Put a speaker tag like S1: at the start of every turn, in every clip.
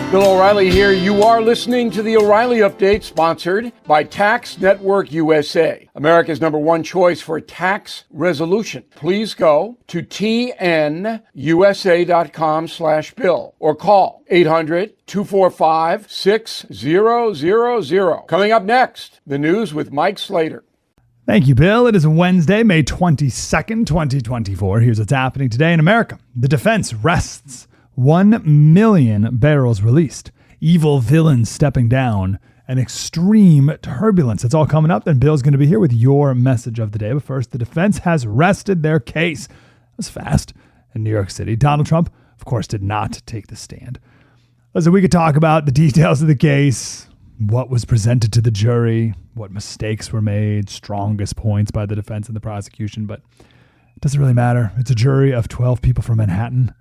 S1: Bill O'Reilly here. You are listening to the O'Reilly Update, sponsored by Tax Network USA, America's #1 choice for tax resolution. Please go to tnusa.com/bill or call 800-245-6000. Coming up next, the news with Mike Slater.
S2: Thank you, Bill. It is Wednesday, May 22nd, 2024. Here's what's happening today in America. The defense rests. 1 million barrels released. Evil villains stepping down. And extreme turbulence. It's all coming up, and Bill's going to be here with your message of the day. But first, the defense has rested their case. That was fast. In New York City, Donald Trump, of course, did not take the stand. Listen, we could talk about the details of the case, what was presented to the jury, what mistakes were made, strongest points by the defense and the prosecution, but it doesn't really matter. It's a jury of 12 people from Manhattan.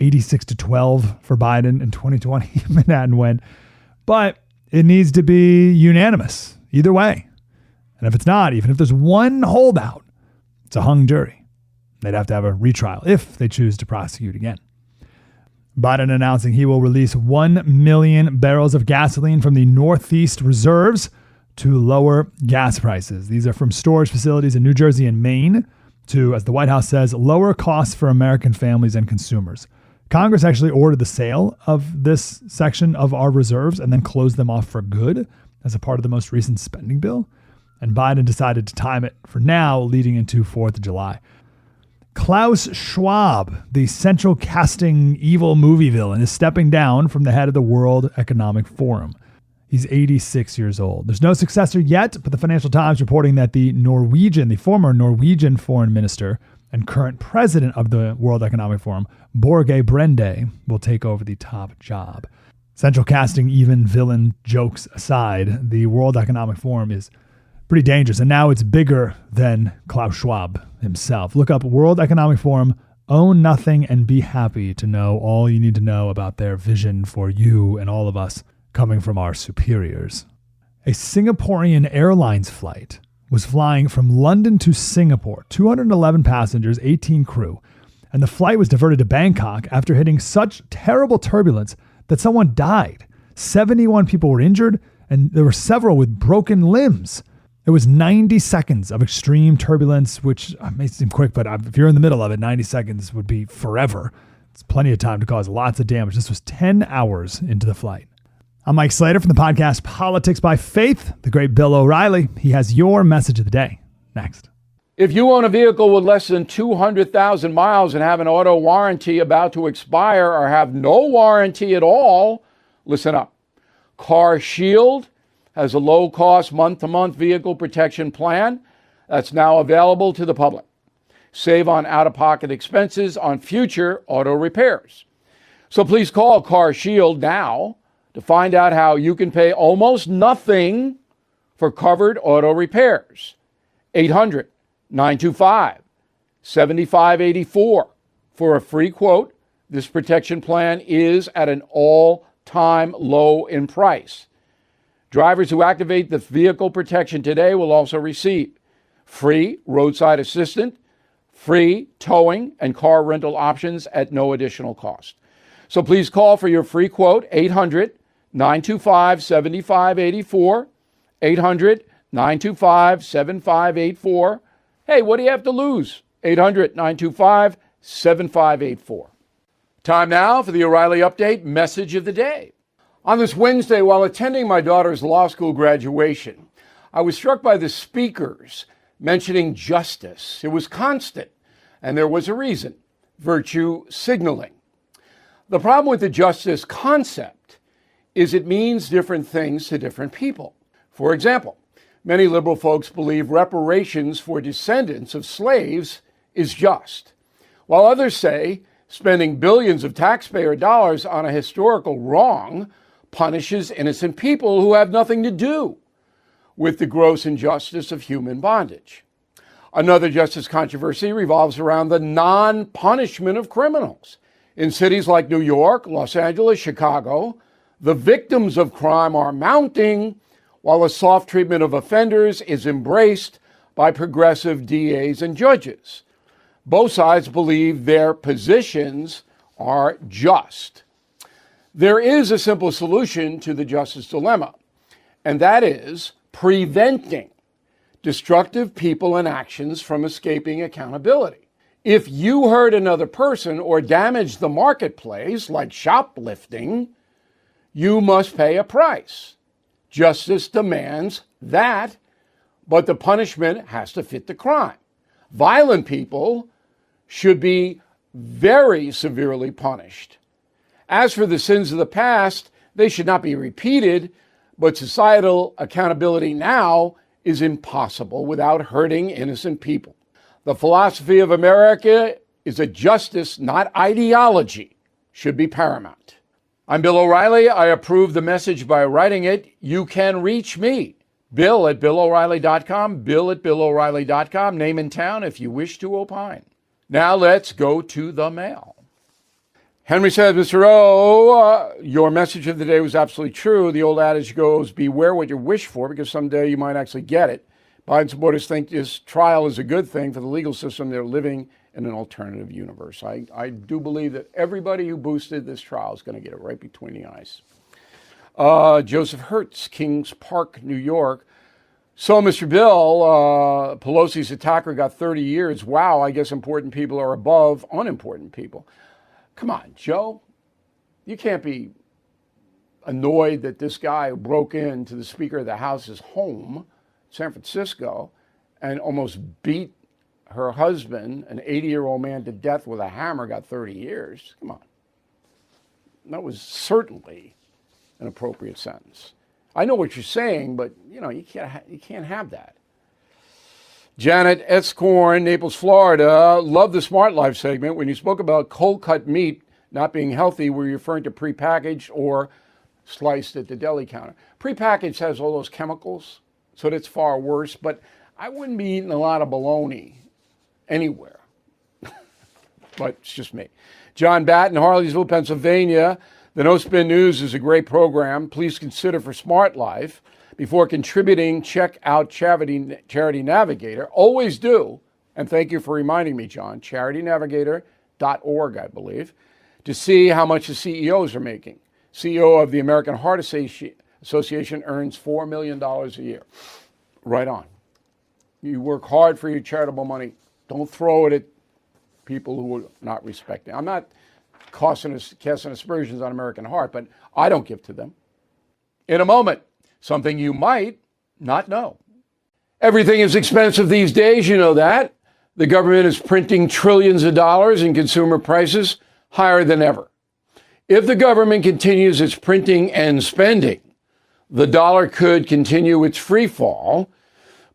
S2: 86-12 for Biden in 2020. Manhattan went. But it needs to be unanimous either way. And if it's not, even if there's one holdout, it's a hung jury. They'd have to have a retrial if they choose to prosecute again. Biden announcing he will release 1 million barrels of gasoline from the Northeast reserves to lower gas prices. These are from storage facilities in New Jersey and Maine to, as the White House says, lower costs for American families and consumers. Congress actually ordered the sale of this section of our reserves and then closed them off for good as a part of the most recent spending bill. And Biden decided to time it for now, leading into 4th of July. Klaus Schwab, the central casting evil movie villain, is stepping down from the head of the World Economic Forum. He's 86 years old. There's no successor yet, but the Financial Times reporting that the former Norwegian foreign minister and current president of the World Economic Forum, Børge Brende, will take over the top job. Central casting even villain jokes aside, the World Economic Forum is pretty dangerous, and now it's bigger than Klaus Schwab himself. Look up World Economic Forum, own nothing, and be happy to know all you need to know about their vision for you and all of us coming from our superiors. A Singaporean Airlines flight was flying from London to Singapore, 211 passengers, 18 crew, and the flight was diverted to Bangkok after hitting such terrible turbulence that someone died. 71 people were injured, and there were several with broken limbs. It was 90 seconds of extreme turbulence, which may seem quick, but if you're in the middle of it, 90 seconds would be forever. It's plenty of time to cause lots of damage. This was 10 hours into the flight. I'm Mike Slater from the podcast Politics by Faith. The great Bill O'Reilly. He has your message of the day. Next.
S1: If you own a vehicle with less than 200,000 miles and have an auto warranty about to expire or have no warranty at all, listen up. Car Shield has a low-cost month-to-month vehicle protection plan that's now available to the public. Save on out-of-pocket expenses on future auto repairs. So please call Car Shield now to find out how you can pay almost nothing for covered auto repairs. 800-925-7584 for a free quote. This protection plan is at an all-time low in price. Drivers who activate the vehicle protection today will also receive free roadside assistance, free towing, and car rental options at no additional cost. So please call for your free quote, 800-925-7584, 800-925-7584. Hey, what do you have to lose? 800-925-7584. Time now for the O'Reilly Update message of the day. On this Wednesday, while attending my daughter's law school graduation, I was struck by the speakers mentioning justice. It was constant, and there was a reason: virtue signaling. The problem with the justice concept is it means different things to different people. For example, many liberal folks believe reparations for descendants of slaves is just, while others say spending billions of taxpayer dollars on a historical wrong punishes innocent people who have nothing to do with the gross injustice of human bondage. Another justice controversy revolves around the non-punishment of criminals. In cities like New York, Los Angeles, Chicago, the victims of crime are mounting, while a soft treatment of offenders is embraced by progressive DAs and judges. Both sides believe their positions are just. There is a simple solution to the justice dilemma, and that is preventing destructive people and actions from escaping accountability. If you hurt another person or damage the marketplace, like shoplifting, you must pay a price. Justice demands that, but the punishment has to fit the crime. Violent people should be very severely punished. As for the sins of the past, they should not be repeated, but societal accountability now is impossible without hurting innocent people. The philosophy of America is that justice, not ideology, should be paramount. I'm Bill O'Reilly. I approve the message by writing it. You can reach me, Bill at BillO'Reilly.com, Bill at BillO'Reilly.com, name and town if you wish to opine. Now let's go to the mail. Henry says, Mr. O, your message of the day was absolutely true. The old adage goes, beware what you wish for, because someday you might actually get it. Biden supporters think this trial is a good thing for the legal system. They're living in an alternative universe. I do believe that everybody who boosted this trial is going to get it right between the eyes. Joseph Hertz, Kings Park, New York. So, Mr. Bill, Pelosi's attacker got 30 years. Wow, I guess important people are above unimportant people. Come on, Joe. You can't be annoyed that this guy who broke into the Speaker of the House's home, San Francisco, and almost beat her husband, an 80-year-old man, to death with a hammer, got 30 years. Come on. That was certainly an appropriate sentence. I know what you're saying, but you can't have that. Janet Escorn, Naples, Florida. Love the Smart Life segment. When you spoke about cold-cut meat not being healthy, were you referring to prepackaged or sliced at the deli counter? Prepackaged has all those chemicals, so that's far worse, but I wouldn't be eating a lot of bologna anywhere. But it's just me. John Batten, Harleysville, Pennsylvania. The No Spin News is a great program. Please consider for Smart Life. Before contributing, check out Charity Navigator. Always do. And thank you for reminding me, John. CharityNavigator.org, I believe, to see how much the CEOs are making. CEO of the American Heart Association earns $4 million a year. Right on. You work hard for your charitable money. Don't throw it at people who are not respecting. I'm not casting aspersions on American Heart, but I don't give to them. In a moment, something you might not know. Everything is expensive these days, you know that. The government is printing trillions of dollars and consumer prices higher than ever. If the government continues its printing and spending, the dollar could continue its free fall,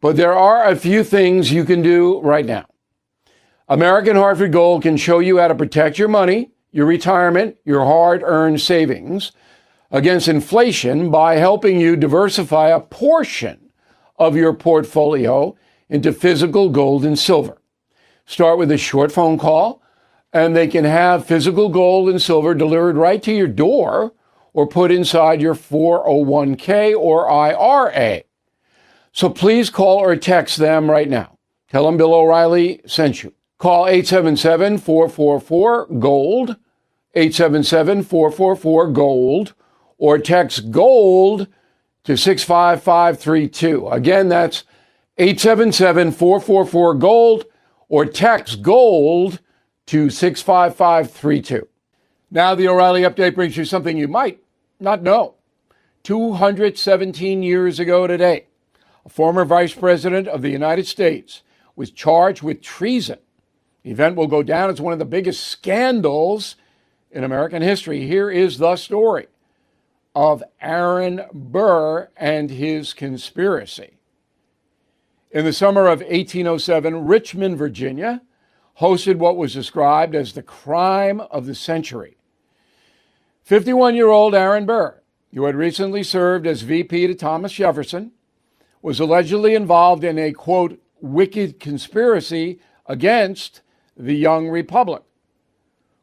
S1: but there are a few things you can do right now. American Hartford Gold can show you how to protect your money, your retirement, your hard-earned savings against inflation by helping you diversify a portion of your portfolio into physical gold and silver. Start with a short phone call, and they can have physical gold and silver delivered right to your door or put inside your 401k or IRA. So please call or text them right now. Tell them Bill O'Reilly sent you. Call 877-444-GOLD, 877-444-GOLD, or text GOLD to 65532. Again, that's 877-444-GOLD, or text GOLD to 65532. Now the O'Reilly Update brings you something you might not know. 217 years ago today, a former vice president of the United States was charged with treason. The event will go down as one of the biggest scandals in American history. Here is the story of Aaron Burr and his conspiracy. In the summer of 1807, Richmond, Virginia, hosted what was described as the crime of the century. 51-year-old Aaron Burr, who had recently served as VP to Thomas Jefferson, was allegedly involved in a, quote, wicked conspiracy against the young republic.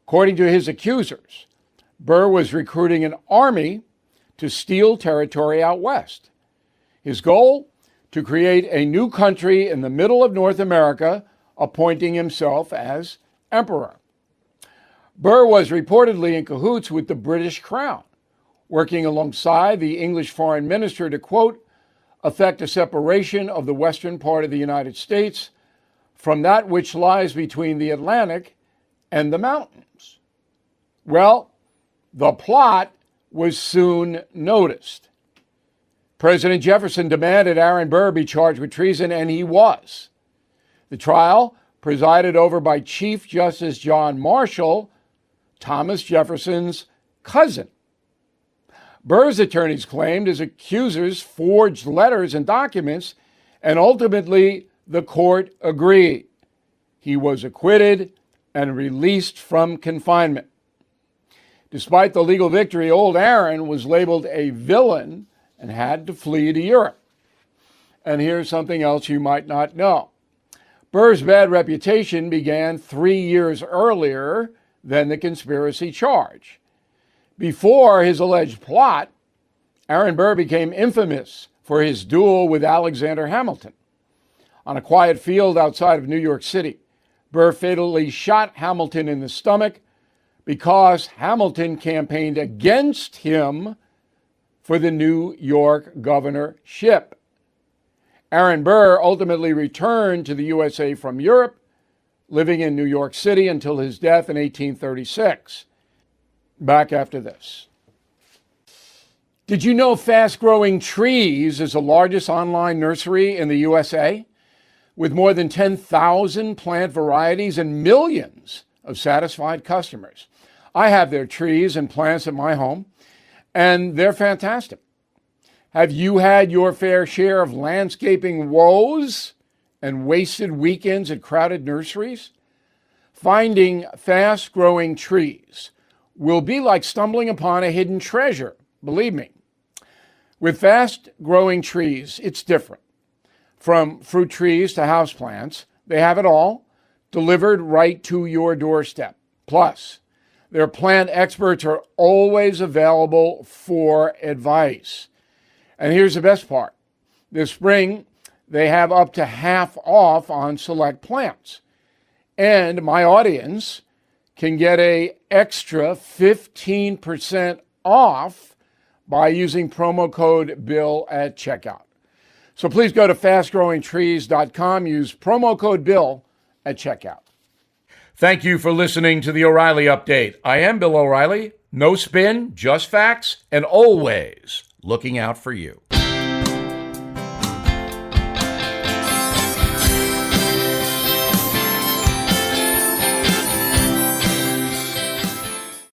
S1: According to his accusers, Burr was recruiting an army to steal territory out west. His goal? To create a new country in the middle of North America, appointing himself as emperor. Burr was reportedly in cahoots with the British Crown. working alongside the English foreign minister to, quote, effect a separation of the western part of the United States from that which lies between the Atlantic and the mountains. Well, the plot was soon noticed. President Jefferson demanded Aaron Burr be charged with treason, and he was. The trial, presided over by Chief Justice John Marshall, Thomas Jefferson's cousin. Burr's attorneys claimed his accusers forged letters and documents, and ultimately the court agreed. He was acquitted and released from confinement. Despite the legal victory, old Aaron was labeled a villain and had to flee to Europe. And here's something else you might not know. Burr's bad reputation began 3 years earlier than the conspiracy charge. Before his alleged plot, Aaron Burr became infamous for his duel with Alexander Hamilton. On a quiet field outside of New York City, Burr fatally shot Hamilton in the stomach because Hamilton campaigned against him for the New York governorship. Aaron Burr ultimately returned to the USA from Europe, living in New York City until his death in 1836. Back after this. Did you know Fast Growing Trees is the largest online nursery in the USA? With more than 10,000 plant varieties and millions of satisfied customers. I have their trees and plants at my home, and they're fantastic. Have you had your fair share of landscaping woes and wasted weekends at crowded nurseries? Finding fast-growing trees will be like stumbling upon a hidden treasure, believe me. With fast-growing trees, it's different. From fruit trees to houseplants, they have it all, delivered right to your doorstep. Plus, their plant experts are always available for advice. And here's the best part. This spring, they have up to half off on select plants. And my audience can get an extra 15% off by using promo code BILL at checkout. So please go to fastgrowingtrees.com, use promo code BILL at checkout. Thank you for listening to the O'Reilly Update. I am Bill O'Reilly. No spin, just facts, and always looking out for you.